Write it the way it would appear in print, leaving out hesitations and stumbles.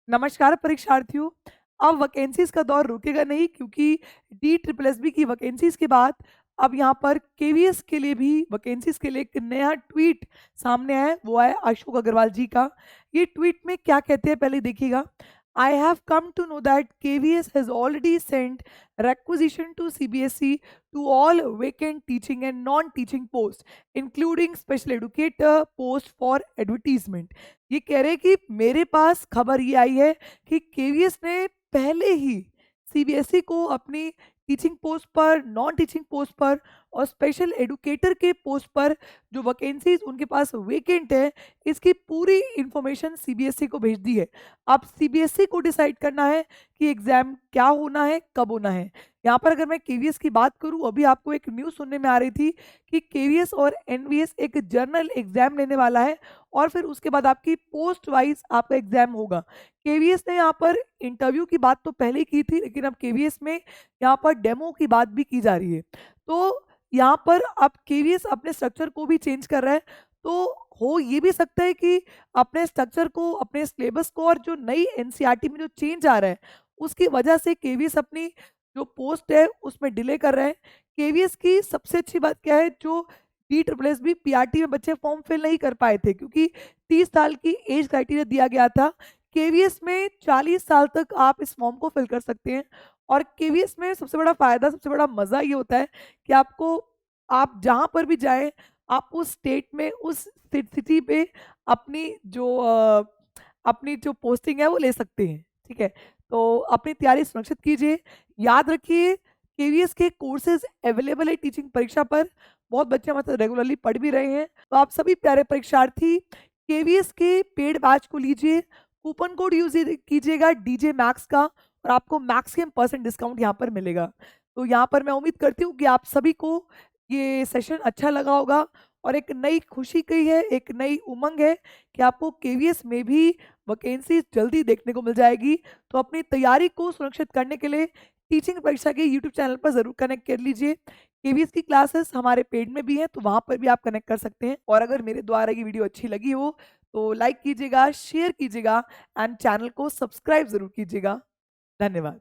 नमस्कार परीक्षार्थियों। अब वैकेंसीज का दौर रुकेगा नहीं क्योंकि डी ट्रिपल एस बी की वैकेंसीज के बाद अब यहाँ पर केवीएस के लिए भी वैकेंसीज के लिए एक नया ट्वीट सामने आया है। वो है अशोक अग्रवाल जी का। ये ट्वीट में क्या कहते हैं पहले देखिएगा। I have come to know that KVS has already sent requisition to CBSE to all vacant teaching and non-teaching posts, including special educator post for advertisement। ये कह रहे हैं कि मेरे पास खबर ये आई है कि केवीएस ने पहले ही सीबीएसई को अपनी टीचिंग पोस्ट पर, नॉन टीचिंग पोस्ट पर और स्पेशल एडुकेटर के पोस्ट पर जो वैकेंसीज उनके पास वेकेंट है, इसकी पूरी इंफॉर्मेशन सीबीएसई को भेज दी है। अब सीबीएसई को डिसाइड करना है कि एग्जाम क्या होना है, कब होना है। यहाँ पर अगर मैं केवीएस की बात करूँ, अभी आपको एक न्यूज़ सुनने में आ रही थी कि केवीएस और एनवीएस एक जर्नल एग्जाम लेने वाला है और फिर उसके बाद आपकी पोस्ट वाइज आपका एग्जाम होगा। केवीएस ने यहाँ पर इंटरव्यू की बात तो पहले की थी, लेकिन अब केवीएस में यहाँ पर डेमो की बात भी की जा रही है। तो यहाँ पर अब केवीएस अपने स्ट्रक्चर को भी चेंज कर रहा है। तो हो ये भी सकता है कि अपने स्ट्रक्चर को, अपने सिलेबस को और जो नई एनसीईआरटी में जो चेंज आ रहा है उसकी वजह से केवीएस अपनी जो पोस्ट है उसमें डिले कर रहे हैं। केवीएस की सबसे अच्छी बात क्या है, जो D triple S B PRT में बच्चे फॉर्म फिल नहीं कर पाए थे क्योंकि 30 साल की एज क्राइटेरिया दिया गया था। केवीएस में 40 साल तक आप इस फॉर्म को फिल कर सकते हैं। और केवीएस में सबसे बड़ा फायदा, सबसे बड़ा मजा ये होता है कि आपको, आप जहां पर भी जाएं, आप उस स्टेट में, उस सिटी पे अपनी जो पोस्टिंग है वो ले सकते हैं। ठीक है, तो अपनी तैयारी सुरक्षित कीजिए। याद रखिए केवीएस के कोर्सेज अवेलेबल है टीचिंग परीक्षा पर। बहुत बच्चे हमारे साथ रेगुलरली पढ़ भी रहे हैं। तो आप सभी प्यारे परीक्षार्थी केवीएस के पेड बैच को लीजिए। कूपन कोड यूज कीजिएगा डीजे मैक्स का और आपको मैक्सिमम परसेंट डिस्काउंट यहाँ पर मिलेगा। तो यहाँ पर मैं उम्मीद करती हूँ कि आप सभी को ये सेशन अच्छा लगा होगा और एक नई खुशी की है, एक नई उमंग है कि आपको केवीएस में भी वैकेंसी जल्दी देखने को मिल जाएगी। तो अपनी तैयारी को सुरक्षित करने के लिए टीचिंग परीक्षा के यूट्यूब चैनल पर जरूर कनेक्ट कर लीजिए। केवीएस की क्लासेस हमारे पेड में भी हैं, तो वहां पर भी आप कनेक्ट कर सकते हैं। और अगर मेरे द्वारा ये वीडियो अच्छी लगी हो तो लाइक कीजिएगा, शेयर कीजिएगा एंड चैनल को सब्सक्राइब जरूर कीजिएगा। धन्यवाद।